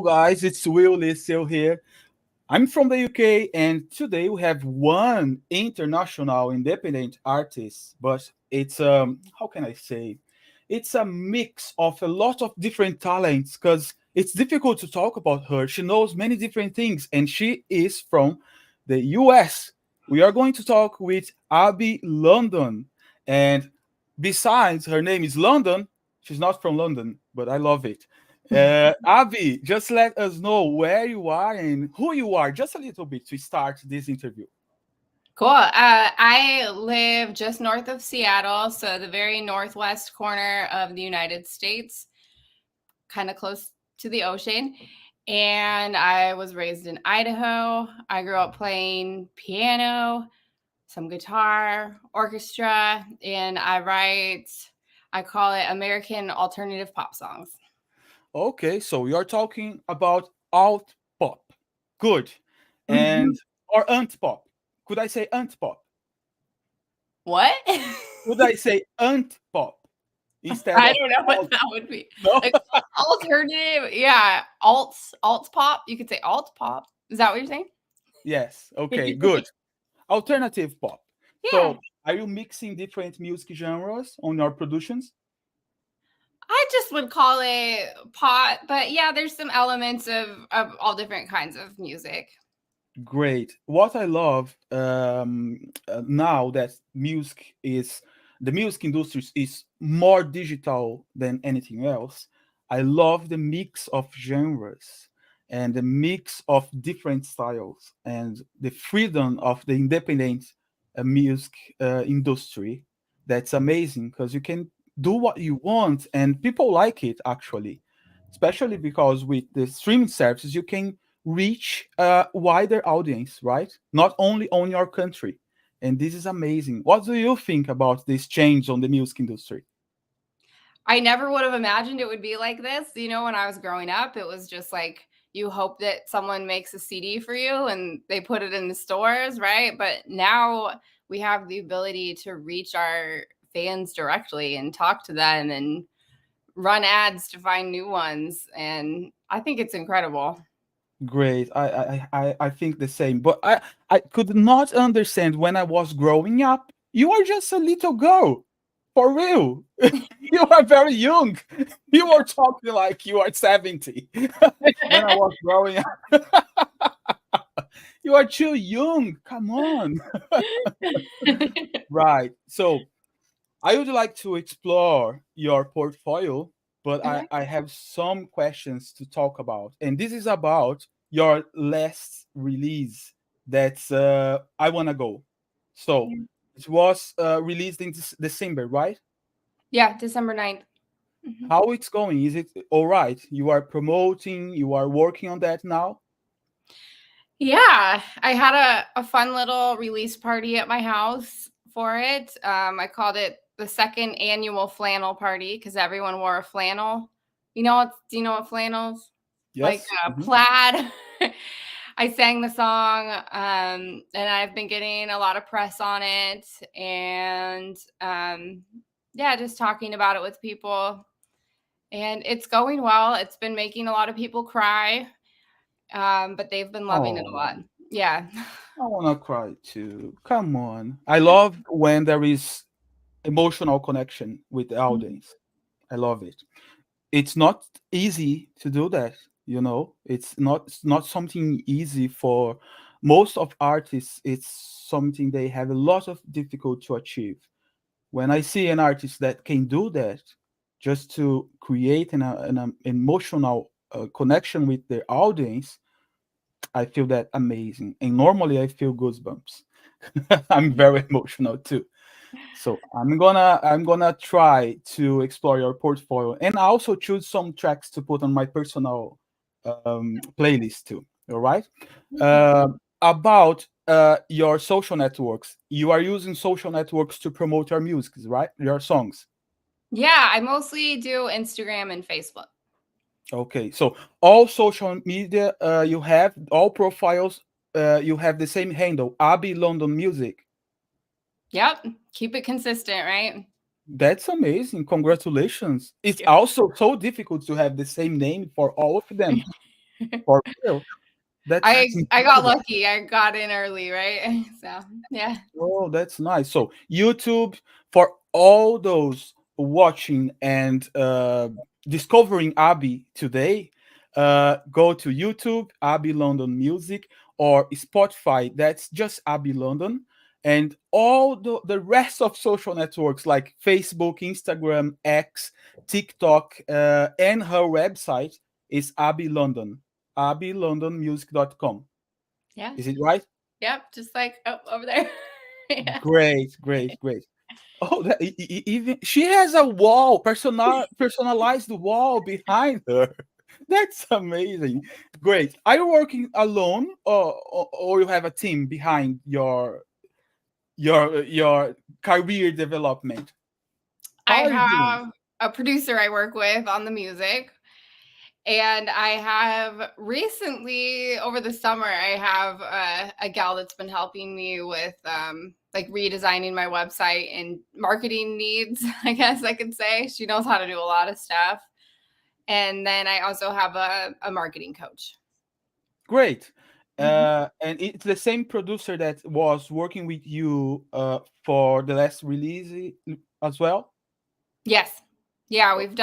Hello, guys. It's Will Lissil here. I'm from the UK, and today we have one international independent artist, but it's how can I say? It's a mix of a lot of different talents because it's difficult to talk about her. She knows many different things, and she is from the US. We are going to talk with Abby London, and besides her name is London, she's not from London, but I love it. Avi, just let us know where you are and who you are, just a little bit to start this interview. Cool. I live just north of Seattle, so the very northwest corner of the United States, kind of close to the ocean. And I was raised in Idaho. I grew up playing piano, some guitar, orchestra, and I call it American alternative pop songs. Okay, so you're talking about alt pop. Good. And Mhm. or ant pop. Could I say ant pop? What? Could I say ant pop instead I of don't know what alt? that would be. No? Like alternative, yeah, alt pop. You could say alt pop. Is that what you're saying? Yes. Okay, good. Alternative pop. Yeah, So are you mixing different music genres on your productions? I just would call it pop, but yeah, there's some elements of all different kinds of music. Great. What I love now that music is the music industry is more digital than anything else. I love the mix of genres and the mix of different styles and the freedom of the independent music industry. That's amazing because you can do what you want and people like it actually, especially because with the streaming services you can reach a wider audience, right? Not only on your country. And this is amazing. What do you think about this change on the music industry? I never would have imagined it would be like this. When I was growing up, it was just like you hope that someone makes a CD for you and they put it in the stores, right? But now we have the ability to reach our fans directly and talk to them and run ads to find new ones. And I think it's incredible. Great. I think the same. But I could not understand when I was growing up. You are just a little girl. For real. You are very young. You are talking like you are 70. When I was growing up. You are too young. Come on. Right. So I would like to explore your portfolio, but I, Okay. I have some questions to talk about. And this is about your last release that's I Wanna Go. So it was released in December, right? Yeah, December 9th. Mhm. How it's going? Is it all right? You are promoting, you are working on that now? Yeah, I had a fun little release party at my house for it. I called it the second annual flannel party because everyone wore a flannel. Do you know what flannels? Like Yes. Mhm. plaid. I sang the song, and I've been getting a lot of press on it, and yeah, just talking about it with people, and it's going well. It's been making a lot of people cry, but they've been loving it a Oh. lot. Yeah. I wanna cry too. Come on. I love when there is emotional connection with the audience. I love it. It's not easy to do that, you know. It's not something easy for most of artists. It's something they have a lot of difficulty to achieve. When I see an artist that can do that, just to create an emotional connection with their audience, I feel that amazing. And normally I feel goosebumps. I'm very emotional too. So I'm gonna try to explore your portfolio and also choose some tracks to put on my personal playlist too. All right. About your social networks, you are using social networks to promote your music, right? Your songs. Yeah, I mostly do Instagram and Facebook. Okay. So all social media you have, all profiles, you have the same handle, Abbey London Music. Yep. Keep it consistent, right? That's amazing. Congratulations. It's Yep. also so difficult to have the same name for all of them. For real. That's I got lucky. I got in early, right? So yeah. Oh, that's nice. So YouTube for all those watching and discovering Abby today, go to YouTube, Abby London Music, or Spotify. That's just Abby London. And all the rest of social networks like Facebook, Instagram, X, TikTok, and her website is Abby London, abbylondonmusic.com. Yeah. Is it right? Yep. Just like over there. Yeah. Great, great, great. Oh, even she has a wall, personalized wall behind her. That's amazing. Great. Are you working alone, or you have a team behind your career development? How I are you doing? have a producer I work with on the music. And I have recently, over the summer, I have a gal that's been helping me with like redesigning my website and marketing needs, I guess I could say. She knows how to do a lot of stuff. And then I also have a marketing coach. Great. Mhm. And it's the same producer that was working with you for the last release as well. Yes. Yeah, I've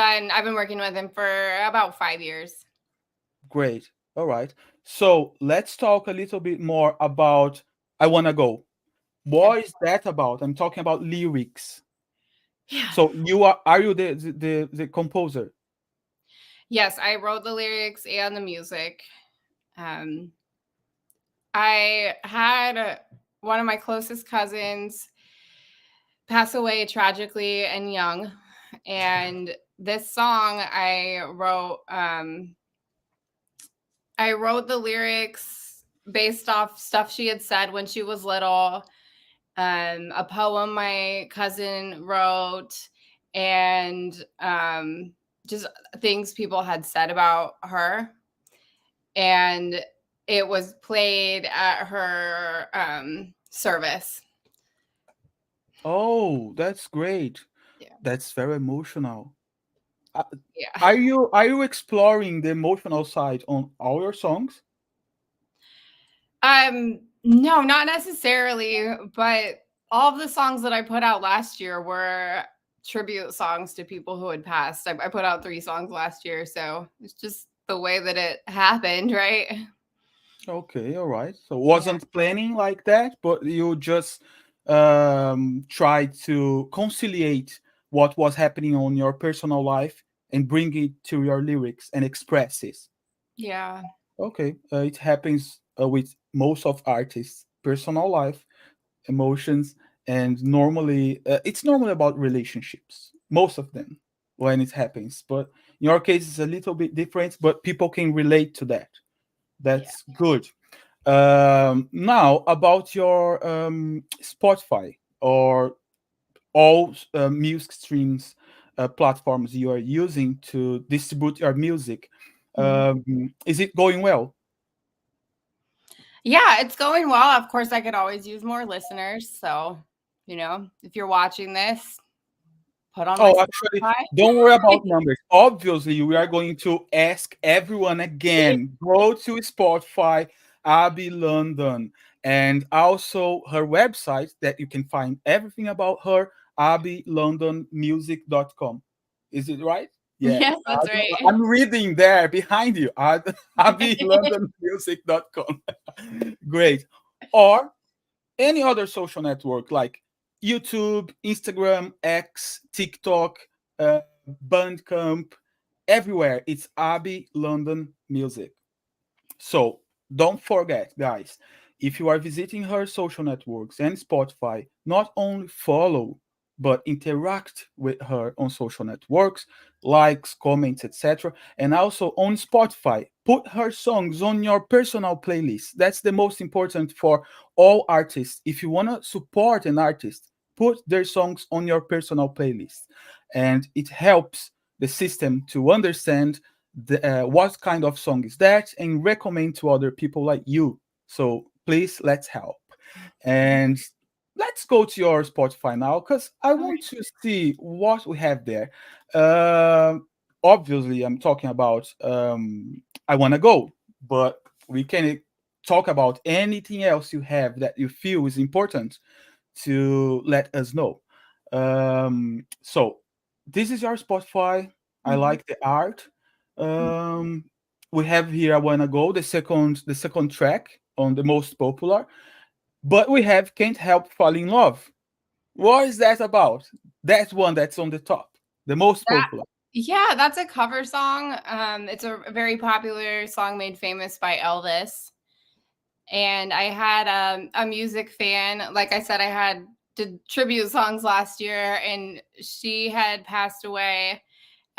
been working with him for about 5 years. Great. All right. So let's talk a little bit more about I Wanna Go. Okay. What is that about? I'm talking about lyrics. Yeah. So are you the composer? Yes, I wrote the lyrics and the music. Um, I had one of my closest cousins pass away tragically and young. And this song I wrote the lyrics based off stuff she had said when she was little, a poem my cousin wrote, and just things people had said about her. And it was played at her service. Oh, that's great. Yeah. That's very emotional. Uh, Yeah. are you exploring the emotional side on all your songs? No, not necessarily, but all of the songs that I put out last year were tribute songs to people who had passed. I put out 3 songs last year, so it's just the way that it happened, right? Okay, all right. So Yeah. wasn't planning like that, but you just tried to conciliate what was happening on your personal life and bring it to your lyrics and express it. Yeah. Okay, it happens with most of artists' personal life, emotions, and normally it's normally about relationships. Most of them when it happens, but in your case, it's a little bit different. But people can relate to that. Yeah. That's good. Now about your Spotify or all music streams platforms you are using to distribute your music. Mhm. Is it going well? Yeah, it's going well. Of course, I could always use more listeners, so, if you're watching this, put on my Oh, actually, Spotify. don't worry about numbers. Obviously, we are going to ask everyone again. Go to Spotify, Abby London, and also her website that you can find everything about her, abbylondonmusic.com. Is it right? Yeah. Yes, that's right. I'm reading there behind you, abbylondonmusic.com. Great. Or any other social network like YouTube, Instagram, X, TikTok, uh, Bandcamp, everywhere. It's Abby London Music. So don't forget, guys, if you are visiting her social networks and Spotify, not only follow but interact with her on social networks, likes, comments, etc. And also on Spotify, put her songs on your personal playlist. That's the most important for all artists. If you want to support an artist, put their songs on your personal playlist. And it helps the system to understand what kind of song is that and recommend to other people like you. So please, let's help. And let's go to your Spotify now because I want to see what we have there. Obviously, I'm talking about I Wanna Go. but we can talk about anything else you have that you feel is important to let us know. So this is your Spotify. I Mhm. like the art. Um, we have here "I Wanna Go," the second track on the most popular, but we have "Can't Help Falling in Love." What is that about? That's one that's on the top, the most That popular. yeah, that's a cover song. It's a very popular song made famous by Elvis. And I had a music fan. Like I said, I had did tribute songs last year, and she had passed away.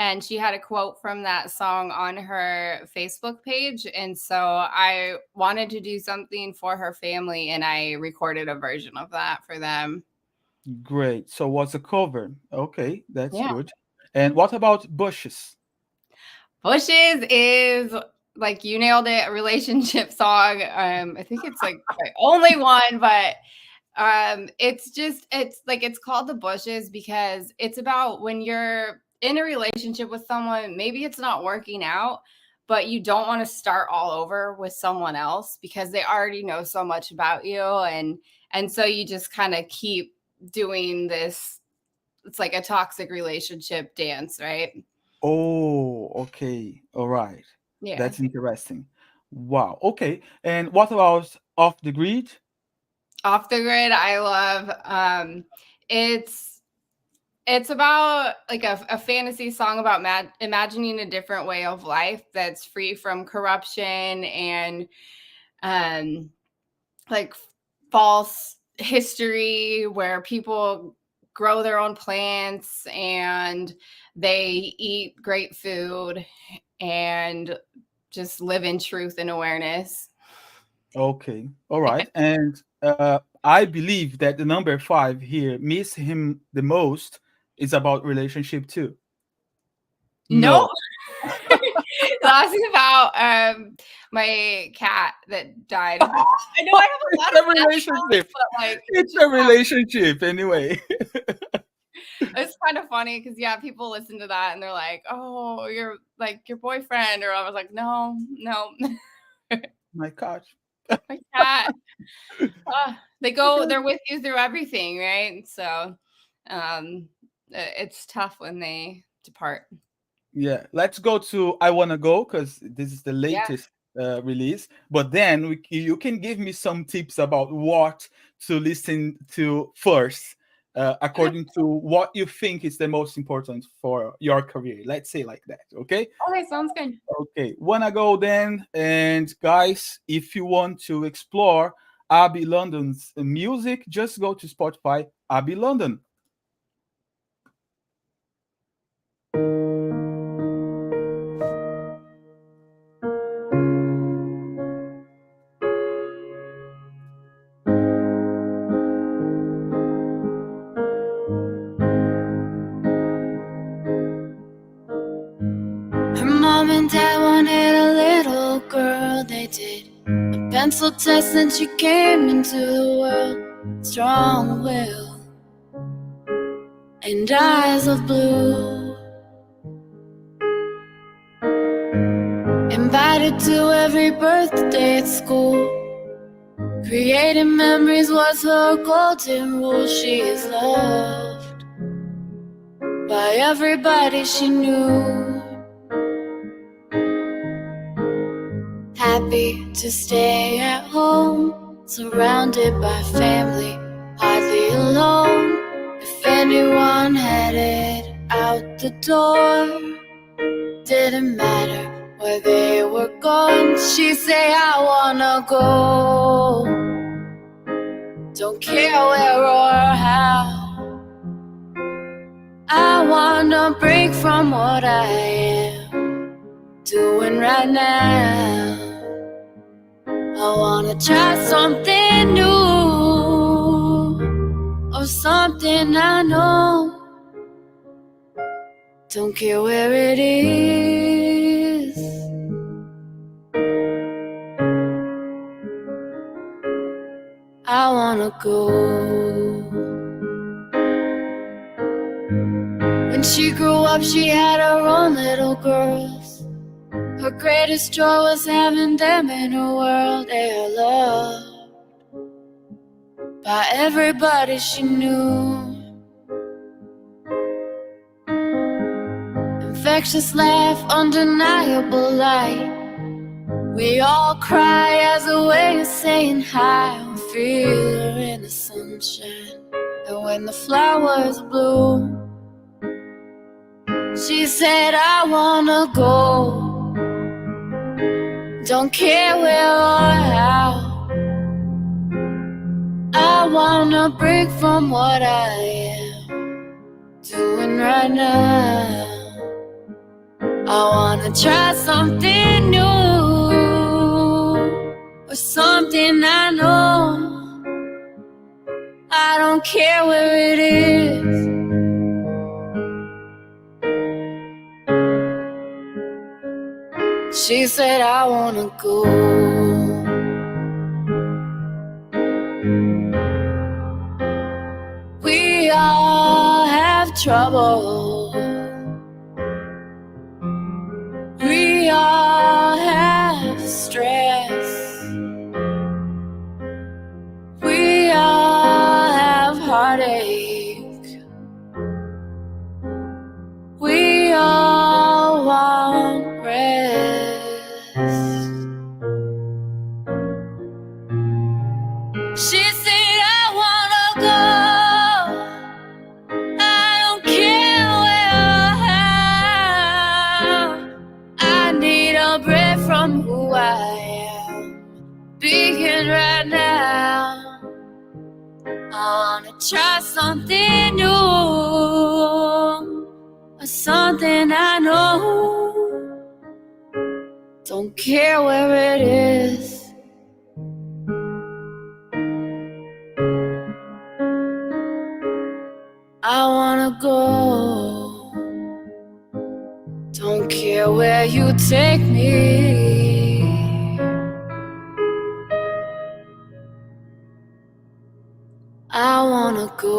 And she had a quote from that song on her Facebook page. And so I wanted to do something for her family, and I recorded a version of that for them. Great. So what's a cover? Okay, that's Yeah. good. And what about Bushes? Bushes is like you nailed it, a relationship song. I think it's like my only one, but it's like it's called The Bushes because it's about when you're in a relationship with someone, maybe it's not working out, but you don't want to start all over with someone else because they already know so much about you, and so you just kind of keep doing this. It's like a toxic relationship dance, right? Oh, okay. All right. Yeah. That's interesting. Wow. Okay. And what about Off the Grid? Off the Grid, I love. It's it's about like a fantasy song about imagining a different way of life that's free from corruption and um, like false history where people grow their own plants and they eat great food and just live in truth and awareness. Okay. All right. And I believe that the number five here, Miss Him the Most, is about relationship too. No, No. that's about my cat that died. I know I have a It's lot a of sad songs, relationship. but like It's a relationship anyway. it's kind of funny because yeah, people listen to that and they're like, "Oh, you're like your boyfriend," or I was like, "No, no, My gosh. my cat." Okay. They're with you through everything, right? So, it's tough when they depart. Yeah, let's go to "I Wanna Go" because this is the Yeah. latest release. But then you can give me some tips about what to listen to first, according to what you think is the most important for your career. Let's say like that, okay? Okay, sounds good. Okay, wanna go then? And guys, if you want to explore Abby London's music, just go to Spotify, Abby London. Her mom and dad wanted a little girl. They did a pencil test and she came into the world. Strong will and eyes of blue. Invited to every birthday at school. Creating memories was her golden rule. She is loved by everybody she knew. Happy to stay at home, surrounded by family, hardly alone. If anyone headed out the door, didn't matter where they were going. She'd say, I wanna go. Don't care where or how. I wanna break from what I am doing right now. I wanna try something new, or something I know. Don't care where it is. I wanna go. When she grew up, she had her own little girls. Her Greatest joy was having them in a world they are loved by everybody she knew. Infectious laugh, undeniable light. We all cry as a way of saying hi. We feel her in the sunshine. And when the flowers bloom, she said, I wanna go. Don't care where or how. I wanna break from what I am doing right now. I wanna try something new, or something I know. I don't care where it is. She said, I wanna go. We all have trouble. We all have stress. We all have heartache. We all want rest. She said, I wanna go. I don't care where or how. I need a break from who I am, being right now. I wanna try something new, or something I know. Don't care where it is. I wanna go. Don't care where you take me. I wanna go.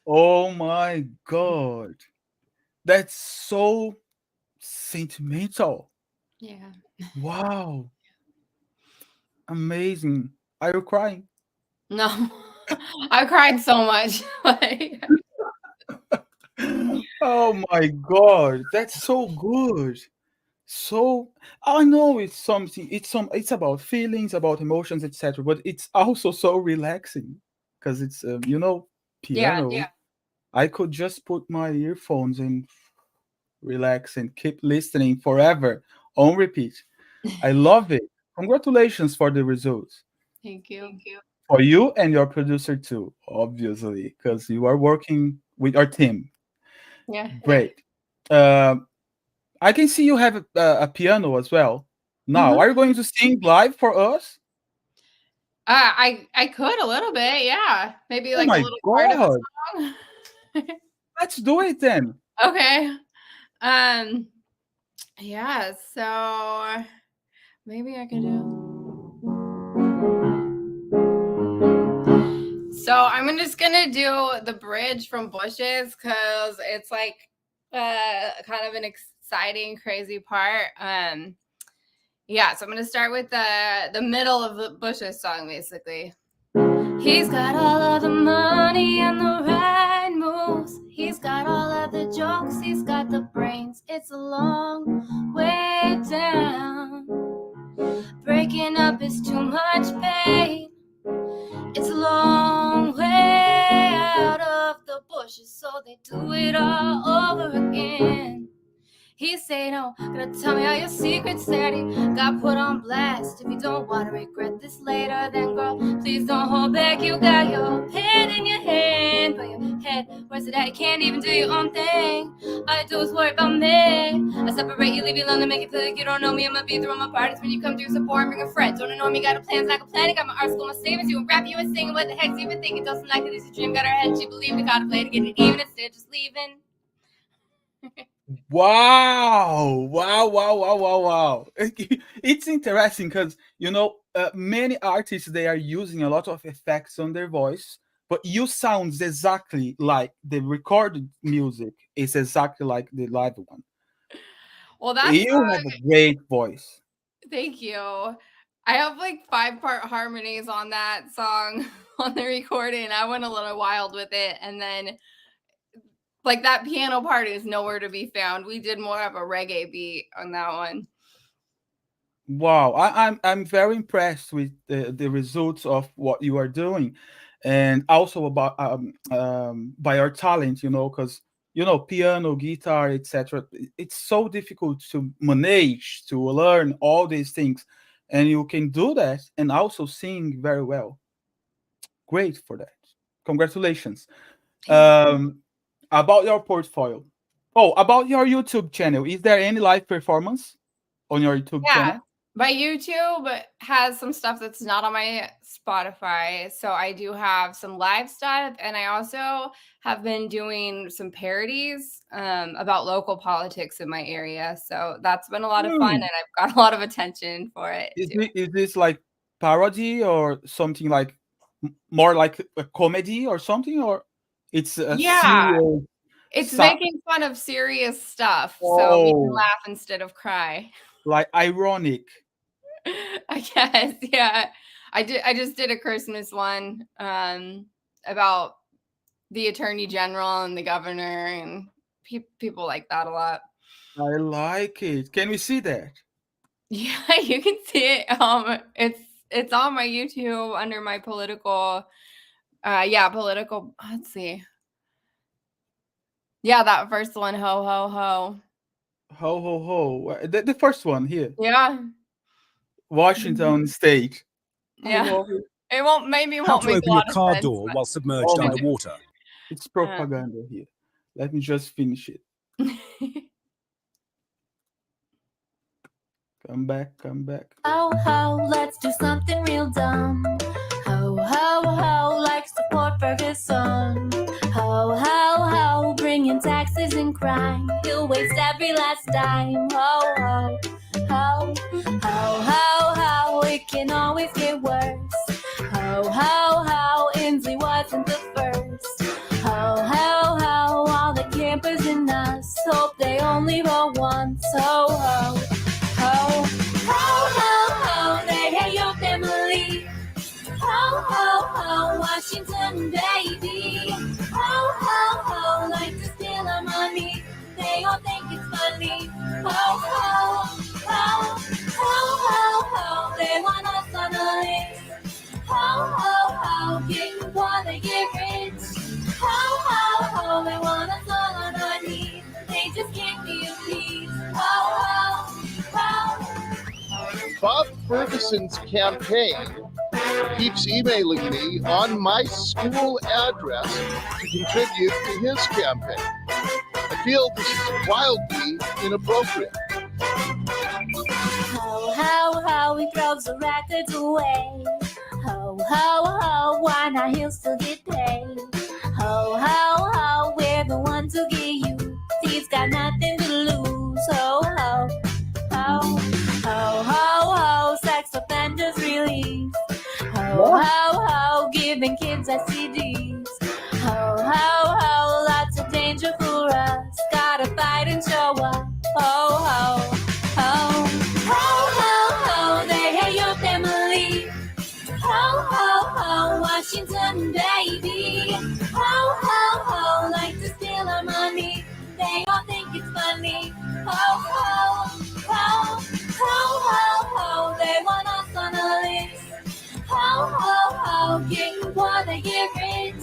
Oh my God. That's so sentimental. Yeah. Wow. Amazing. Are you crying? No. I cried so much. Like, Oh my God. That's so good. So I know it's something, it's about feelings, about emotions, etc. But it's also so relaxing because it's yeah. piano. I could just put my earphones and relax and keep listening forever on repeat. I love it. Congratulations for the results. Thank you. For you and your producer too, obviously, because you are working with our team. Yeah. Great. Um, I can see you have a piano as well. Now, Mhm. are you going to sing live for us? I could a little bit, yeah. Maybe Oh like a my little part of a God. song. Let's do it then. Okay. Um, yeah, so maybe I could do. So I'm just gonna do the bridge from Bushes because it's like kind of an exciting, crazy part. Yeah, so I'm gonna start with the middle of the Bushes song, basically. He's got all of the money and the right moves. He's got all of the jokes. He's got the brains. It's a long way down. Breaking up is too much pain. It's a long way out of the bushes, so they do it all over again. He say no, gonna tell me all your secrets that he got put on blast. If you don't wanna regret this later, then girl, please don't hold back. You got your pen in your hand, but your head, where's it at? You can't even do your own thing. All you do is worry about me. I separate you, leave you alone, to make it feel like you don't know me. I'ma be through all my parties when you come through, support and bring a friend. Don't ignore me, got a plan, like a plan. Got my art school, my savings, you a rap, you a singing. What the heck's you even thinking? Doesn't like it, it's a dream. Got her head, she believed we gotta play to get it even instead of just leaving. Wow. Wow, wow, wow, wow, wow. It's interesting because, many artists, they are using a lot of effects on their voice but you sounds exactly like the recorded music is exactly like the live one. Well, that's You have a great voice. thank you. I have like 5-part harmonies on that song on the recording. I went a little wild with it. And then like that piano part is nowhere to be found. We did more of a reggae beat on that one. Wow, I'm very impressed with the results of what you are doing, and also about by your talent. Because piano, guitar, etc. It's so difficult to manage to learn all these things, and you can do that and also sing very well. Great for that. Congratulations. Um, about your portfolio. Oh, about your YouTube channel. Is there any live performance on your YouTube Yeah. channel? My YouTube has some stuff that's not on my Spotify. So I do have some live stuff. And I also have been doing some parodies about local politics in my area. So that's been a lot of fun. And Hmm. I've got a lot of attention for it Is too. this like parody or something like more like a comedy or something, or it's a Yeah. serious It's sa- making fun of serious stuff. So we can oh, laugh instead of cry. like ironic. I guess, yeah. I just did a Christmas one about the attorney general and the governor and people like that a lot. I like it. Can we see that? Yeah, you can see it. It's on my YouTube under my political political, let's see. Yeah, that first one, ho ho ho. Ho ho ho. The first one here. Yeah. Washington State. I Yeah. love it. It won't make How to a open your lot of car sense, door while submerged Oh my, underwater. it's but propaganda here. Let me just finish it. Come back, come back. Ho, ho, let's do something real dumb. Ho, ho, ho, like support Ferguson. Ho, ho, ho, bringing taxes and crime. He'll waste every last dime. Ho, ho, ho, ho, ho, ho, it can always get worse. Ho, ho, ho, Inslee wasn't the first. Ho, ho, ho, all the campers and us hope they only roll once. Ho, ho, ho, ho, ho, ho, they hate your family. Ho, ho, ho, Washington, baby. Ho, ho, ho, like to steal our money. They all think it's funny. Ho, ho, ho, ho, ho, ho, they want us on a list. Ho, ho, ho, get poor, they get rich. Ho, ho, ho, they want us all on our knees. They just can't be appeased. Ho, ho, ho. Bob Ferguson's campaign keeps emailing me on my school address to contribute to his campaign. I feel this is wildly inappropriate. Ho, ho, ho, he throws the records away. Ho, ho, ho, why not he'll still get paid? Ho, ho, ho, we're the ones who get you. He's got nothing to lose. Ho, ho, ho, ho, ho, ho, sex offenders released. Ho, ho, ho, giving kids STDs. Ho, ho, ho, lots of danger for us. Gotta fight and show up. Ho, ho, ho, ho, ho, ho, they hate your family. Ho, ho, ho, Washington, baby. Ho, ho, ho, like to steal our money. They all think it's funny. Ho, ho, ho, ho, ho, ho, they want us on a list. Ho, ho, ho, getting poor, they get rich.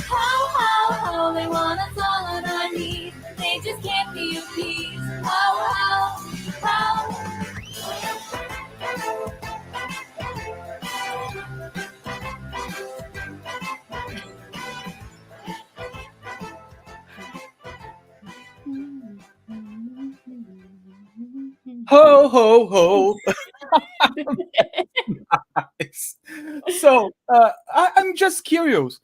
Ho, ho, ho, they want us all on our knees. They just can't be appeased. Ho, ho, ho. Ho ho ho. Nice. So I'm just curious.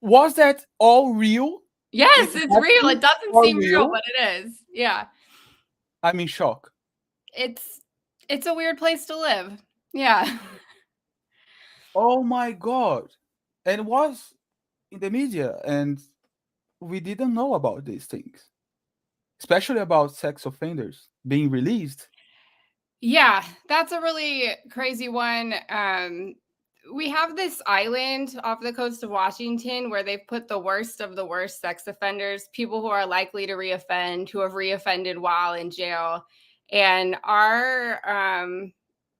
Was that all real? Yes, It it's real. It happened doesn't all seem real, real? but it is. Yeah. I'm in shock. It's a weird place to live. Yeah. Oh my god. And was in the media, and we didn't know about these things, especially about sex offenders being released. Yeah, that's a really crazy one. We have this island off the coast of Washington where they've put the worst of the worst sex offenders, people who are likely to reoffend, who have reoffended while in jail. And our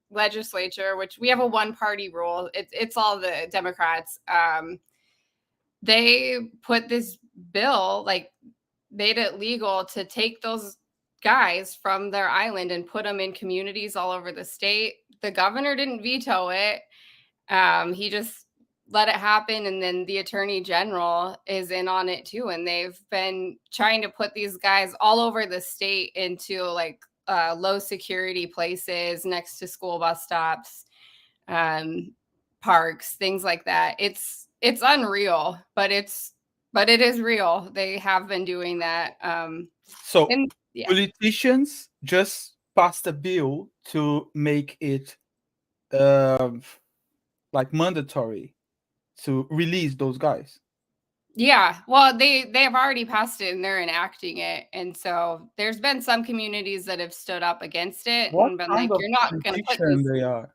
legislature, which we have a one-party rule, it's all the Democrats. They put this bill, like made it legal to take those guys from their island and put them in communities all over the state. The governor didn't veto it. He just let it happen. And then the attorney general is in on it too. And they've been trying to put these guys all over the state into like low security places next to school bus stops, um, parks, things like that. It's unreal, but it is real. They have been doing that. So And yeah, politicians just passed a bill to make it uh, like mandatory to release those guys. yeah. Well, they have already passed it and they're enacting it. And so there's been some communities that have stood up against it What and been kind like, of you're not going to put politician these they are?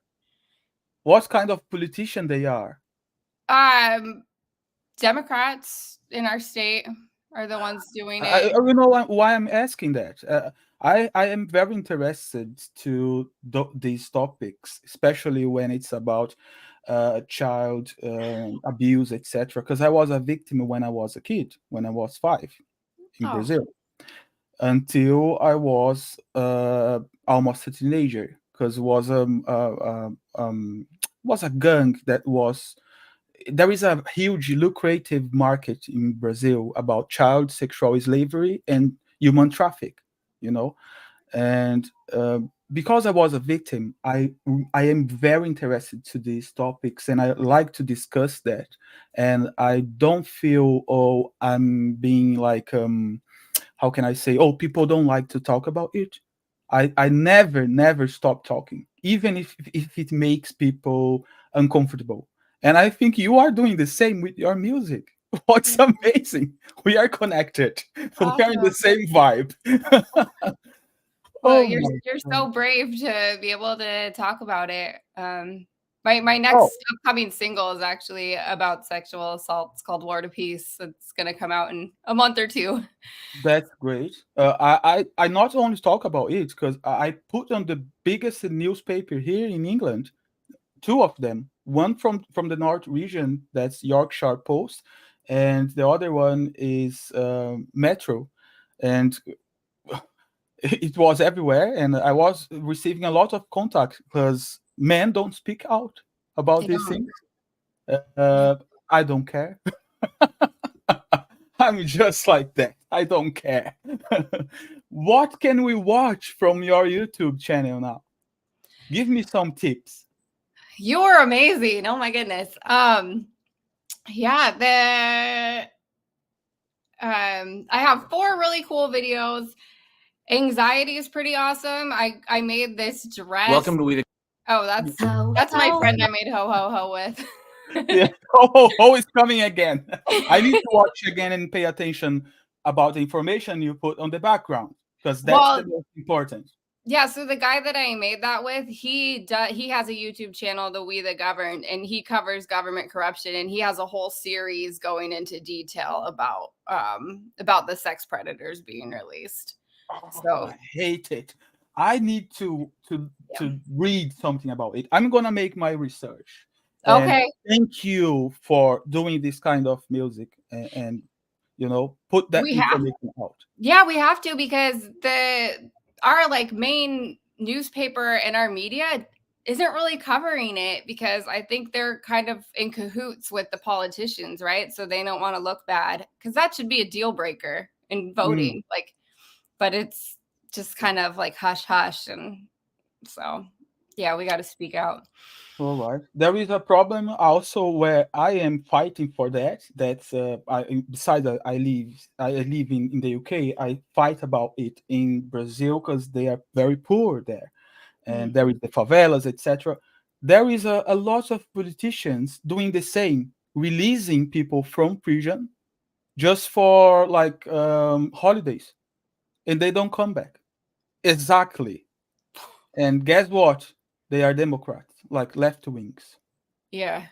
What kind of politician they are? um Democrats in our state are the ones doing I it. you know why I'm asking that. I am very interested to these topics, especially when it's about child abuse, etc. Because I was a victim when I was a kid, when I was 5 in Oh, Brazil, until I was almost a teenager. Because was a gang that was there is a huge lucrative market in Brazil about child sexual slavery and human traffic, you know. And because I was a victim, I am very interested to these topics, and I like to discuss that. And I don't feel I'm being like how can I say, oh, people don't like to talk about it. I never stop talking, even if it makes people uncomfortable. And I think you are doing the same with your music. What's amazing. We are connected. We are in the awesome. same vibe. Well, Oh my you're God. so brave to be able to talk about it. My Oh, next upcoming single is actually about sexual assault. It's called War to Peace. It's gonna come out in a month or two. that's great. I not only talk about it because I put on the biggest newspaper here in England, two of them. One from the North region, that's Yorkshire Post, and the other one is Metro, and it was everywhere. And I was receiving a lot of contact because men don't speak out about They these don't. things. I don't care. I'm just like that. I don't care. What can we watch from your YouTube channel now? Give me some tips. You're amazing. Oh my goodness. Yeah, I have 4 really cool videos. Anxiety is pretty awesome. I made this dress. Welcome to We the Oh, that's my friend I made ho ho ho with. Yeah. Oh, it's coming again. I need to watch again and pay attention about the information you put on the background because that's the Well, most important. yeah, so the guy that I made that with, he has a YouTube channel, The We the Governed, and he covers government corruption, and he has a whole series going into detail about the sex predators being released. Oh, So, I hate it. I need yeah. to read something about it. I'm gonna make my research. And Okay, thank you for doing this kind of music and put that we have information out. yeah, we have to because the our like main newspaper and our media isn't really covering it because I think they're kind of in cahoots with the politicians, right? So they don't want to look bad because that should be a deal breaker in Mm. voting. Like, but it's just kind of like hush hush. And so, yeah, we got to speak out. All right. There is a problem also where I am fighting for that. That's besides that I live in the UK. I fight about it in Brazil because they are very poor there, and Mm. there is the favelas, etc. There is a lot of politicians doing the same releasing people from prison just for like holidays, and they don't come back. Exactly. And guess what? They are Democrats, like left wings. Yeah.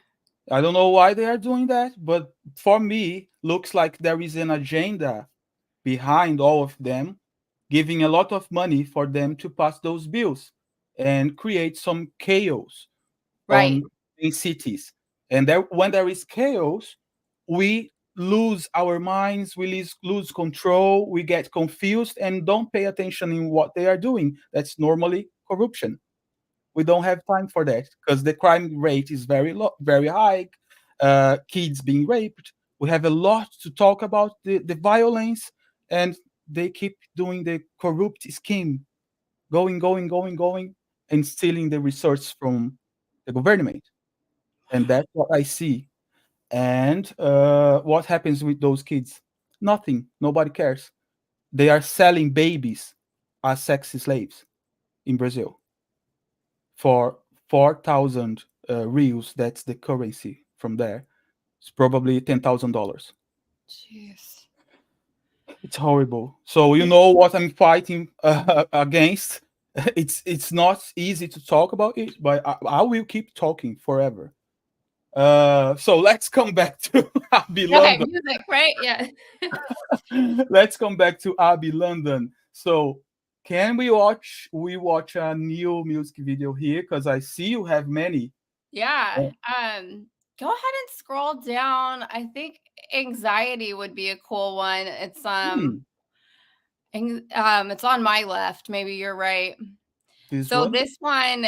I don't know why they are doing that, but for me, looks like there is an agenda behind all of them, giving a lot of money for them to pass those bills and create some chaos Right. on in cities. And there, when there is chaos, we lose our minds, we lose control, we get confused and don't pay attention in what they are doing. That's normally corruption. We don't have time for that because the crime rate is very low, very high. Kids being raped. We have a lot to talk about the violence, and they keep doing the corrupt scheme, going, and stealing the resource from the government. And that's what I see. And what happens with those kids? Nothing. Nobody cares. They are selling babies as sex slaves in Brazil for 4,000 reals. That's the currency from there. It's probably $10,000. Jeez. It's horrible. So you know what I'm fighting against. It's not easy to talk about it, but I will keep talking forever. So let's come back to Abby Okay, London. music, right? Yeah. Let's come back to Abby London. So can we watch a new music video here? Because I see you have many. Yeah. Go ahead and scroll down. I think anxiety would be a cool one. Hmm, It's on my left. Maybe you're right. this So one. this one,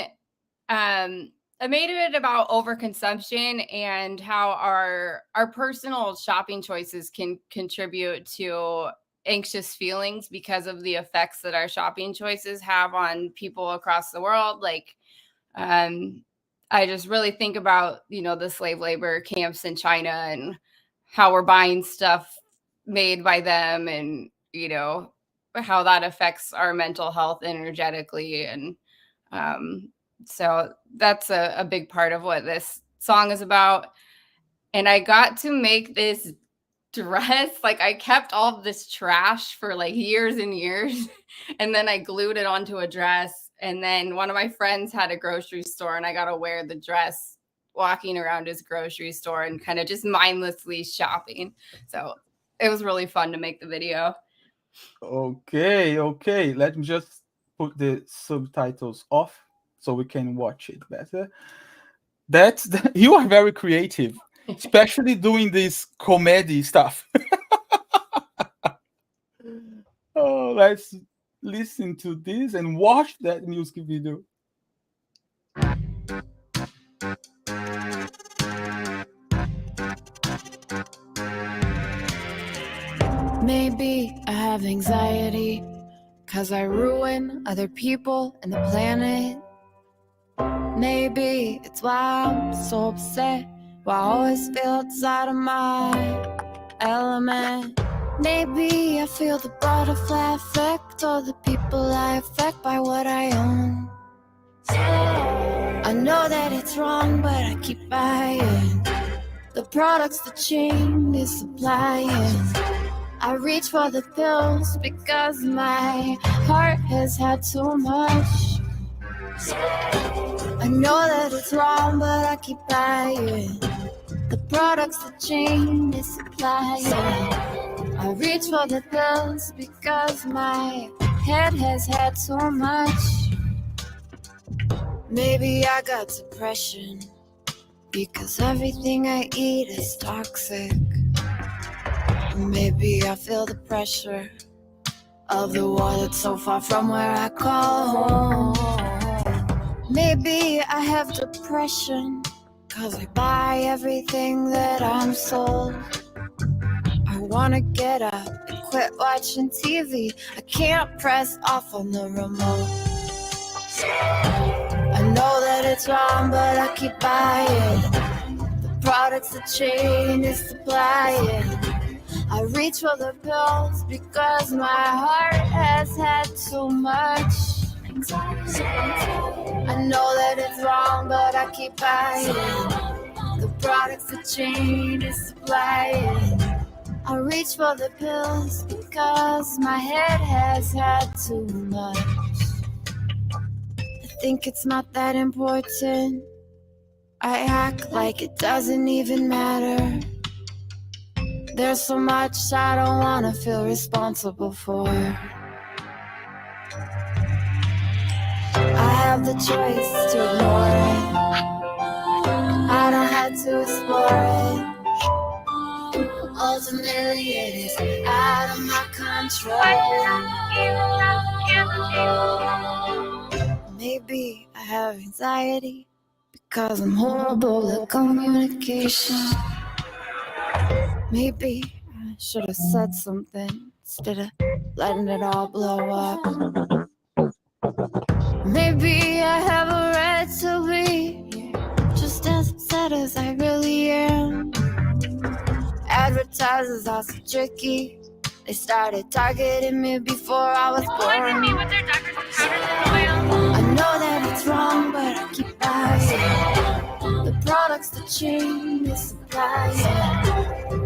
I made it about overconsumption and how our personal shopping choices can contribute to anxious feelings because of the effects that our shopping choices have on people across the world. Like, um, I just really think about, the slave labor camps in China and how we're buying stuff made by them, and, how that affects our mental health energetically. And so that's a big part of what this song is about. And I got to make this dress. Like, I kept all of this trash for like years and years. And then I glued it onto a dress. And then one of my friends had a grocery store, and I got to wear the dress walking around his grocery store and kind of just mindlessly shopping. So it was really fun to make the video. Okay. Let me just put the subtitles off so we can watch it better. You are very creative, especially doing this comedy stuff. Oh, let's listen to this and watch that music video. Maybe I have anxiety, 'cause I ruin other people and the planet. Maybe it's why I'm so upset, why I always feel outside of my element. Maybe I feel the butterfly effect, or the people I affect by what I own. I know that it's wrong, but I keep buying the products the chain is supplying. I reach for the pills because my heart has had too much. I know that it's wrong, but I keep buying the products the chain is supplying. I reach for the pills because my head has had too much. Maybe I got depression because everything I eat is toxic. Maybe I feel the pressure of the war that's so far from where I call home. Maybe I have depression 'cause I buy everything that I'm sold. I wanna get up and quit watching TV. I can't press off on the remote. I know that it's wrong, but I keep buying the products the chain is supplying. I reach for the pills because my heart has had too much. I know that it's wrong, but I keep buying the products that change the supply. I reach for the pills because my head has had too much. I think it's not that important. I act like it doesn't even matter. There's so much I don't wanna feel responsible for. I have the choice to ignore it. I don't have to explore it. Ultimately, it is out of my control. Maybe I have anxiety because I'm horrible at communication. Maybe I should have said something instead of letting it all blow up. Maybe I have a right to be just as upset as I really am. Advertisers are so tricky. They started targeting me before I was born. Me with their doctors and powders and oil. I know that it's wrong, but I keep buying the products that change the supply.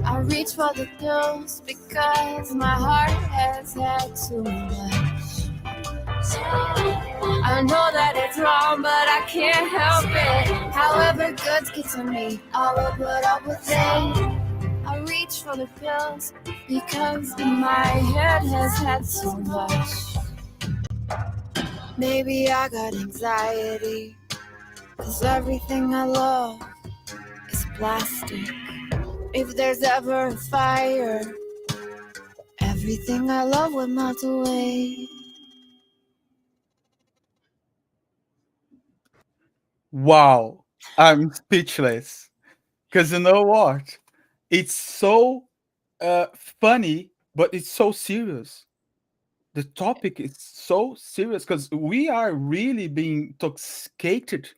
I reach for the pills because my heart has had too much. I know that it's wrong, but I can't help it. However goods get to me, I will put up with it. I reach for the pills because my head has had so much. Maybe I got anxiety, cause everything I love is plastic. If there's ever a fire, everything I love will melt away. Wow, I'm speechless. Because you know what? It's so funny, but it's so serious. The topic is so serious because we are really being intoxicated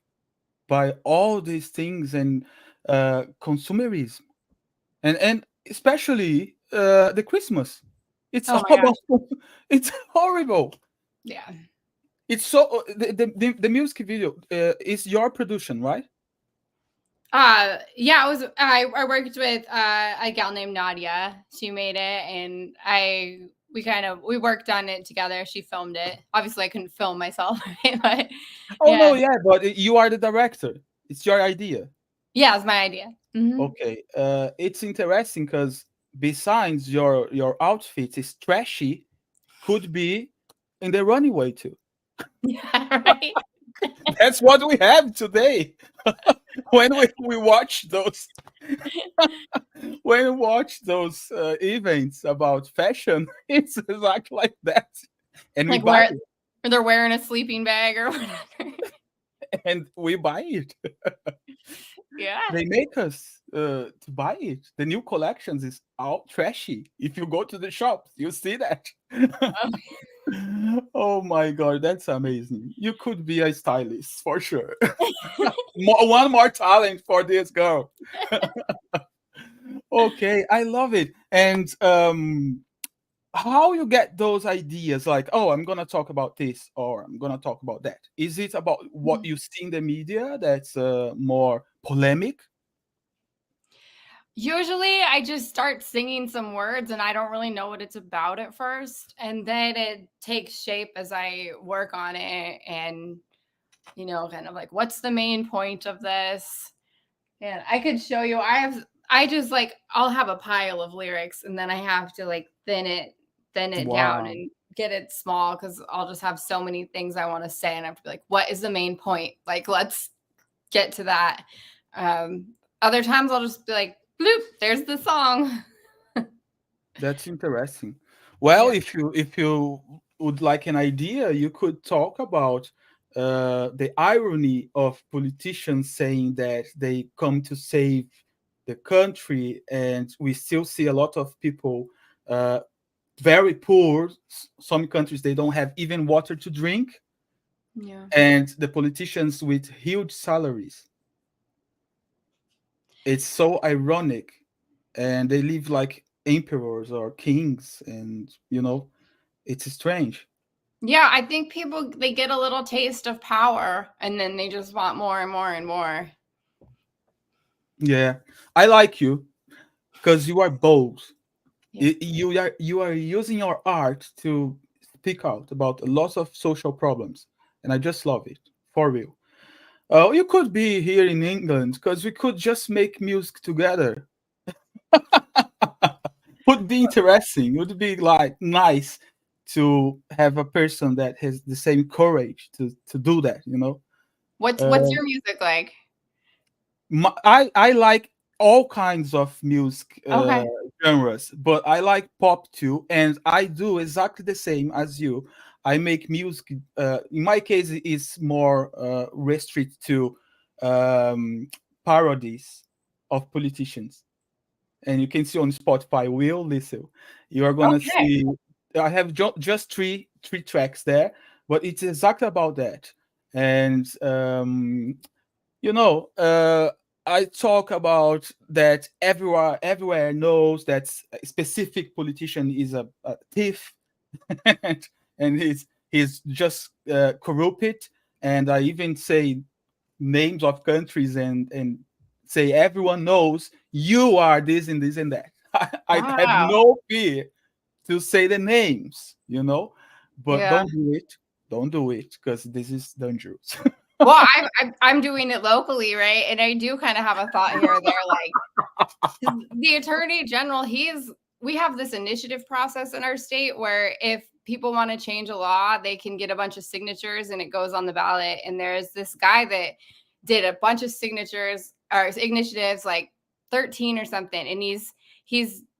by all these things and consumerism, and especially the Christmas. It's Oh all my about. gosh. It's horrible. Yeah. It's so the music video is your production, right? Yeah, I worked with a gal named Nadia. She made it, and we worked on it together. She filmed it. Obviously I couldn't film myself, right? But Oh no, yeah. yeah, but you are the director. It's your idea. Yeah, it's my idea. Mm-hmm. Okay, it's interesting because besides your outfit is trashy, could be in the runway too. Yeah, right. That's what we have today. when we watch those when we watch those events about fashion, it's exactly like that, and we Like buy where it, or they're wearing a sleeping bag or whatever. and we buy it. Yeah. They make us to buy it. The new collections is all trashy. If you go to the shop, you see that. Oh my god, that's amazing. You could be a stylist for sure. One more talent for this girl. Okay, I love it. And how you get those ideas like, oh, I'm gonna talk about this or I'm gonna talk about that? Is it about what you see in the media that's more polemic? Usually I just start singing some words and I don't really know what it's about at first. And then it takes shape as I work on it and, kind of like, what's the main point of this? And I could show you, I just like, I'll have a pile of lyrics and then I have to like thin it down Wow. and get it small because I'll just have so many things I want to say. And I have to be like, what is the main point? Like, let's get to that. Other times I'll just be like, bloop, there's the song. That's interesting. Well, Yeah. if you would like an idea, you could talk about the irony of politicians saying that they come to save the country, and we still see a lot of people uh, very poor. Some countries they don't have even water to drink, Yeah. and the politicians with huge salaries. It's so ironic, and they live like emperors or kings, and it's strange. Yeah, I think people they get a little taste of power and then they just want more and more and more. Yeah, I like you because you are bold. Yeah. You are using your art to speak out about lots of social problems, and I just love it for real. You could be here in England because we could just make music together. Would be interesting. Would be like nice to have a person that has the same courage to do that. What's Uh, your music like? I like all kinds of music Okay. genres, but I like pop too, and I do exactly the same as you. I make music. In my case, it's more restricted to um, parodies of politicians, and you can see on Spotify. Will listen. You are gonna Okay. see. I have just three tracks there, but it's exactly about that, and you know uh I talk about that everywhere knows that specific politician is a thief, and he's just corrupted, and I even say names of countries, and say everyone knows you are this and this and that. I have Wow. no fear to say the names, but Yeah. don't do it because this is dangerous. Well, I'm doing it locally, right? And I do kind of have a thought here or there, like the attorney general, we have this initiative process in our state where if people want to change a law, they can get a bunch of signatures and it goes on the ballot. And there's this guy that did a bunch of signatures or initiatives, like 13 or something, and he's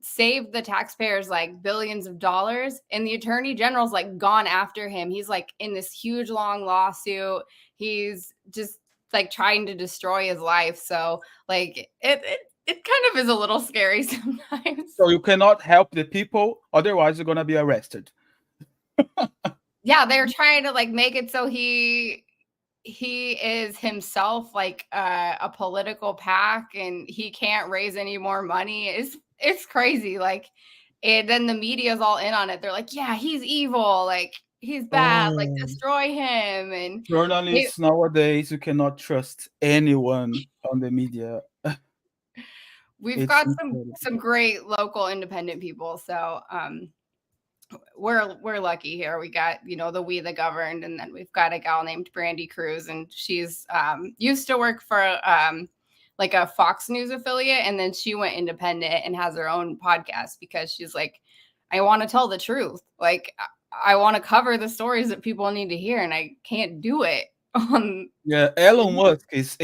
saved the taxpayers like billions of dollars, and the attorney general's like gone after him. He's like in this huge long lawsuit. He's just like trying to destroy his life. So like it kind of is a little scary sometimes. So you cannot help the people, otherwise you're gonna be arrested. Yeah, they're trying to like make it so he is himself like a political pack, and he can't raise any more money. It's crazy. Like, and then the media's all in on it. They're like, yeah, he's evil, like he's bad, like Oh, destroy him. And they, journalists nowadays, you cannot trust anyone on the media. we've It's got incredible. some great local independent people. So we're lucky here. We got, the We the Governed, and then we've got a gal named Brandy Cruz, and she's used to work for like a Fox News affiliate, and then she went independent and has her own podcast because she's like, I want to tell the truth. Like I want to cover the stories that people need to hear, and I can't do it on. Yeah, Elon Musk is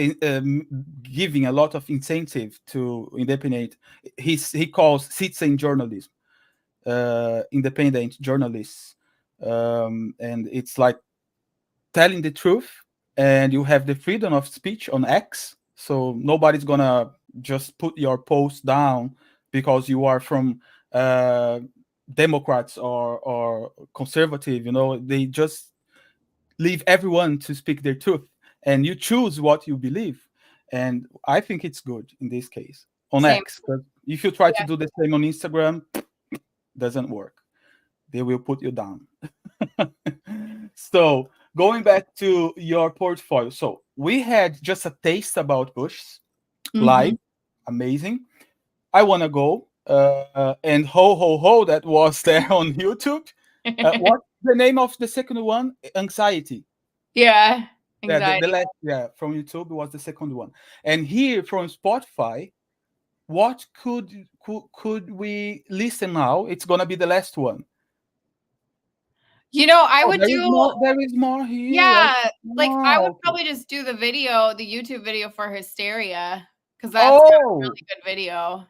giving a lot of incentive to independent. He calls citizen journalism, independent journalists, and it's like telling the truth, and you have the freedom of speech on X, so nobody's gonna just put your post down because you are from uh, Democrats or conservative. They just leave everyone to speak their truth, and you choose what you believe. And I think it's good in this case on Same. X, because if you try to Yeah. do the same on Instagram, doesn't work. They will put you down. So going back to your portfolio, so we had just a taste about Bush live, amazing. I want to go, and ho ho ho, that was there on YouTube. What's the name of the second one? Anxiety. Yeah. Yeah, the Anxiety. last, yeah, from YouTube was the second one, and here from Spotify, what could we listen now? It's gonna be the last one. I Oh, would there is do. more. There is more here. Yeah, like, I would Okay. probably just do the video, the YouTube video for Hysteria, because that's got a Oh, really good video.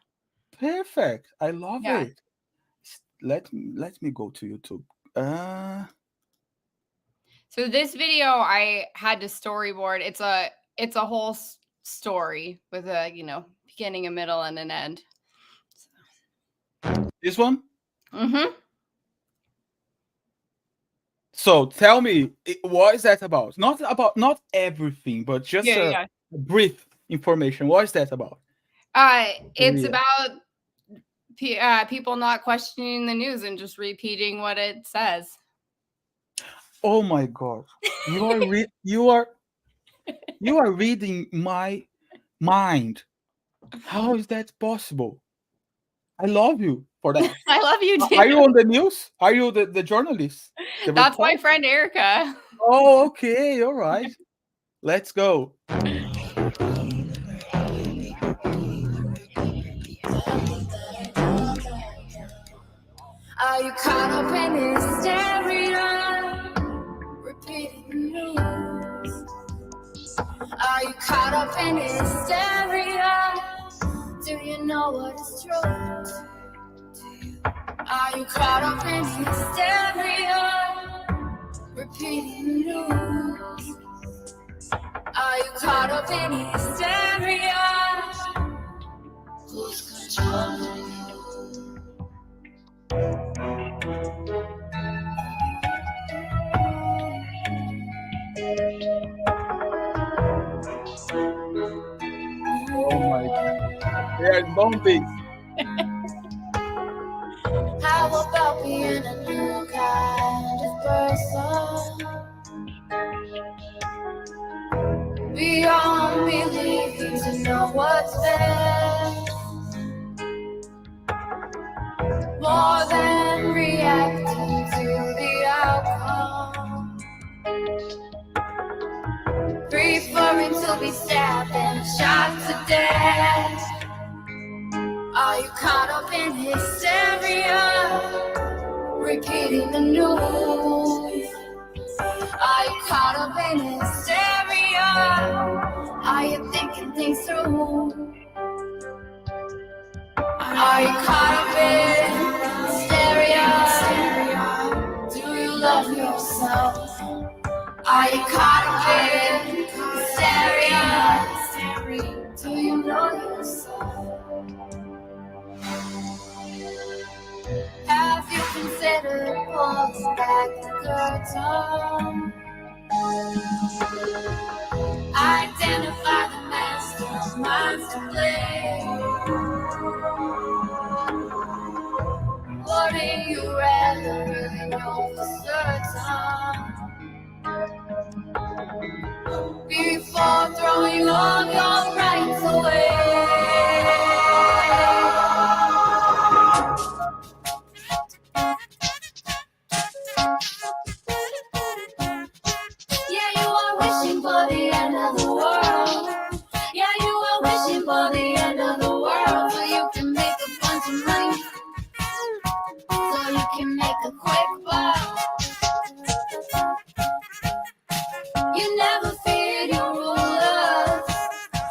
perfect. I love Yeah. it. Let me go to YouTube. Uh, So this video I had to storyboard. It's a whole story with a, beginning, a middle, and an end. this one. Mhm. So tell me, what is that about? Not everything, but just Yeah, a yeah. brief information. What is that about? It's Yeah. about people not questioning the news and just repeating what it says. Oh my God, you are you are reading my mind. How is that possible? I love you for that. I love you Are you too. on the news? Are you the journalist? The That's my reporter? friend Erica. Oh, okay. All right. Let's go. Are you caught up in hysteria? Repeating the news. Are you caught up in hysteria? Do you know what is true? Are you caught up in hysteria? Repeating the news. Are you caught up in hysteria? Who's controlling you? Oh my God. Yeah, zombies. How about being a new kind of person? Beyond believing to know what's best. More than reacting to the outcome. Preferring to be stabbed and shot to death. Are you caught up in hysteria? Repeating the news. Are you caught up in hysteria? Are you thinking things through? Are you caught up in hysteria? Do you love yourself? Are you caught up in hysteria? Do you know yourself? Have you considered pulling back the curtain? Identify the masterminds to blame. Wouldn't you rather really know for certain before throwing all your rights away? Yeah, you are wishing for the end of the world. Yeah, you are wishing for the end of the world so you can make a bunch of money, so you can make a quick buck. You never feared your rulers.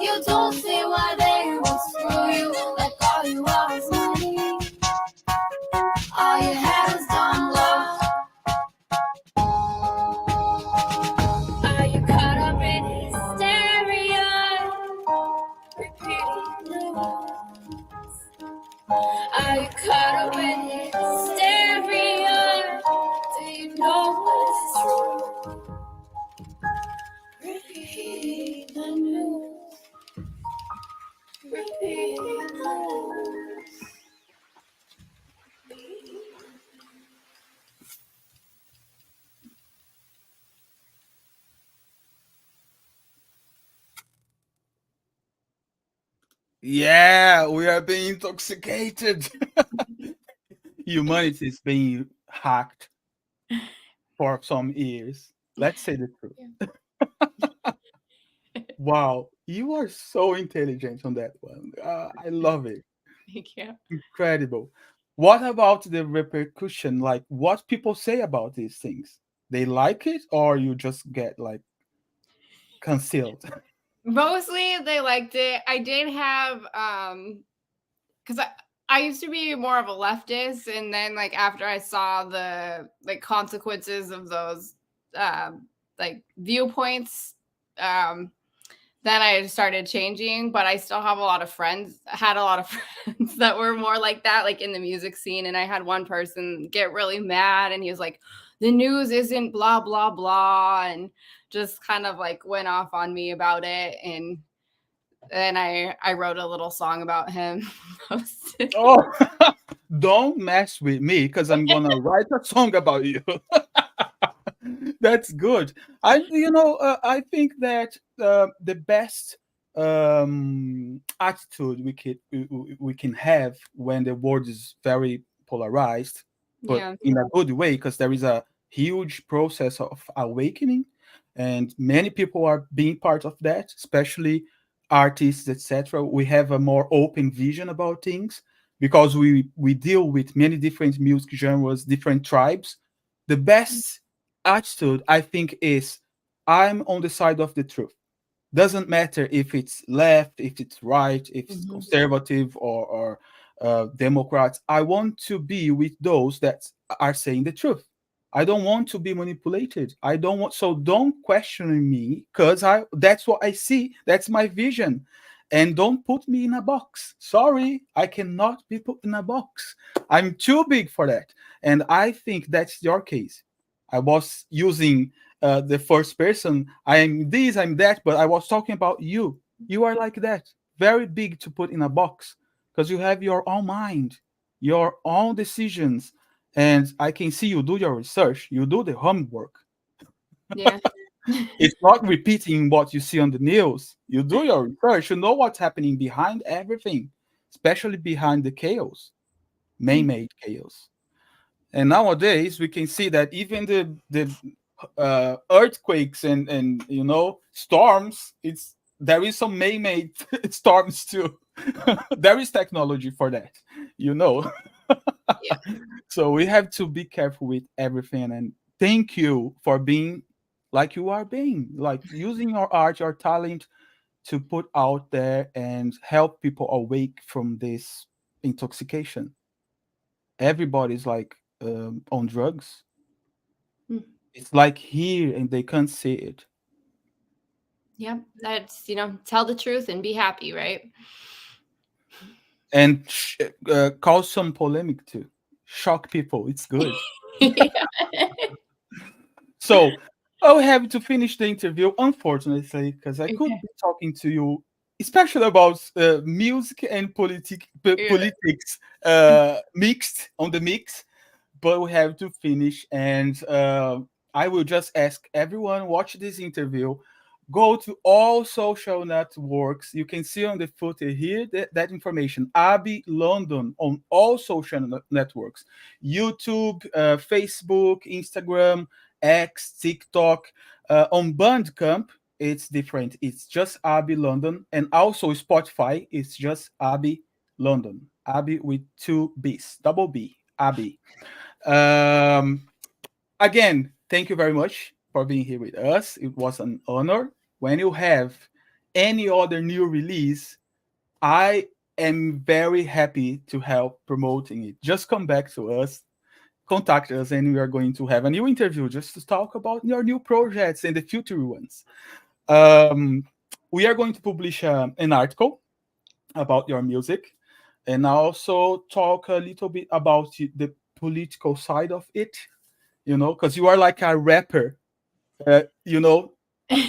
You don't see why they would screw you. Like all you are is money. All you have is dumb luck. Are you caught up in hysteria? Repeating news. Are you caught up in hysteria? Do you know what's true? Repeat the news. Repeat the news. Yeah, we are being intoxicated. Humanity is being hacked for some years. Let's say the truth. Wow, you are so intelligent on that one. I love it. Thank you. Incredible. What about the repercussion? Like, what people say about these things? They like it, or you just get like concealed? Mostly they liked it. I did have because I used to be more of a leftist, and then like after I saw the like consequences of those like viewpoints, then I started changing. But I still have a lot of friends. Had a lot of friends that were more like that, like in the music scene. And I had one person get really mad, and he was like, "The news isn't blah blah blah," and just kind of like went off on me about it. And then I wrote a little song about him. Posted. Oh, don't mess with me because I'm gonna write a song about you. That's good. I think that the best attitude we can have when the world is very polarized, but Yeah. in a good way, because there is a huge process of awakening, and many people are being part of that, especially artists, etc. We have a more open vision about things because we deal with many different music genres, different tribes. The best attitude, I think, is I'm on the side of the truth. Doesn't matter if it's left, if it's right, if it's Mhm. conservative or Democrats. I want to be with those that are saying the truth. I don't want to be manipulated. I don't want, so don't question me because I that's what I see. That's my vision. And don't put me in a box. Sorry, I cannot be put in a box. I'm too big for that. And I think that's your case. I was using the first person. I'm this, I'm that, but I was talking about you. You are like that, very big to put in a box because you have your own mind, your own decisions, and I can see you do your research, you do the homework. Yeah. It's not repeating what you see on the news. You do your research, you know what's happening behind everything, especially behind the chaos, man-made chaos. And nowadays we can see that even the earthquakes and storms, it's there is some man-made storms too. There is technology for that, you know. Yeah. So we have to be careful with everything. And thank you for being like you are being, like using your art, your talent to put out there and help people awake from this intoxication. Everybody's like on drugs. Mm. It's like here and they can't see it. Yeah. That's, tell the truth and be happy, right? And cause some polemic too. Shock people. It's good. Yeah. So I'll have to finish the interview, unfortunately, because I could Okay. be talking to you, especially about music and Yeah. politics mixed on the mix. But we have to finish, and I will just ask everyone watch this interview. Go to all social networks. You can see on the footer here that information. Abby London on all social networks: YouTube, Facebook, Instagram, X, TikTok. On Bandcamp, it's different. It's just Abby London, and also Spotify. It's just Abby London. Abby with two B's, double B. Abby. Um, Again, thank you very much for being here with us. It was an honor. When you have any other new release, I am very happy to help promoting it. Just come back to us, contact us, and we are going to have a new interview just to talk about your new projects and the future ones. Um, we are going to publish an article about your music and also talk a little bit about the political side of it, because you are like a rapper,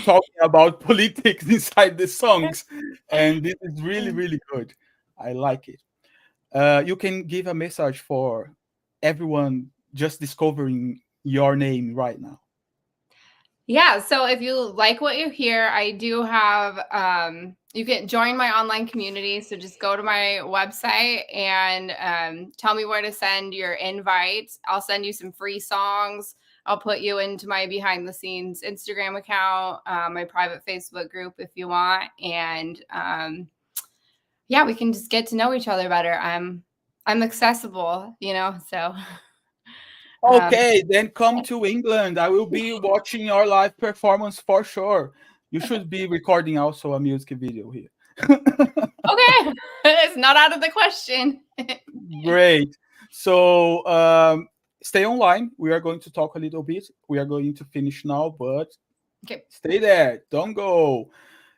talking about politics inside the songs, and this is really, really good. I like it. You can give a message for everyone just discovering your name right now. Yeah, so if you like what you hear, I do have you can join my online community. So just go to my website and tell me where to send your invite. I'll send you some free songs. I'll put you into my behind the scenes Instagram account, my private Facebook group if you want. And yeah, we can just get to know each other better. I'm accessible, so um, Okay, then come to England. I will be watching your live performance for sure. You should be recording also a music video here. okay. It's not out of the question. Great. So stay online. We are going to talk a little bit. We are going to finish now, but Okay. stay there. Don't go.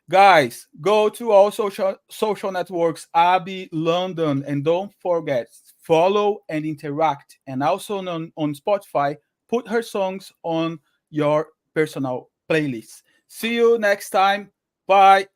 Guys, go to all social networks, Abby London, and don't forget, follow and interact. And also on Spotify, put her songs on your personal playlist. See you next time. Bye.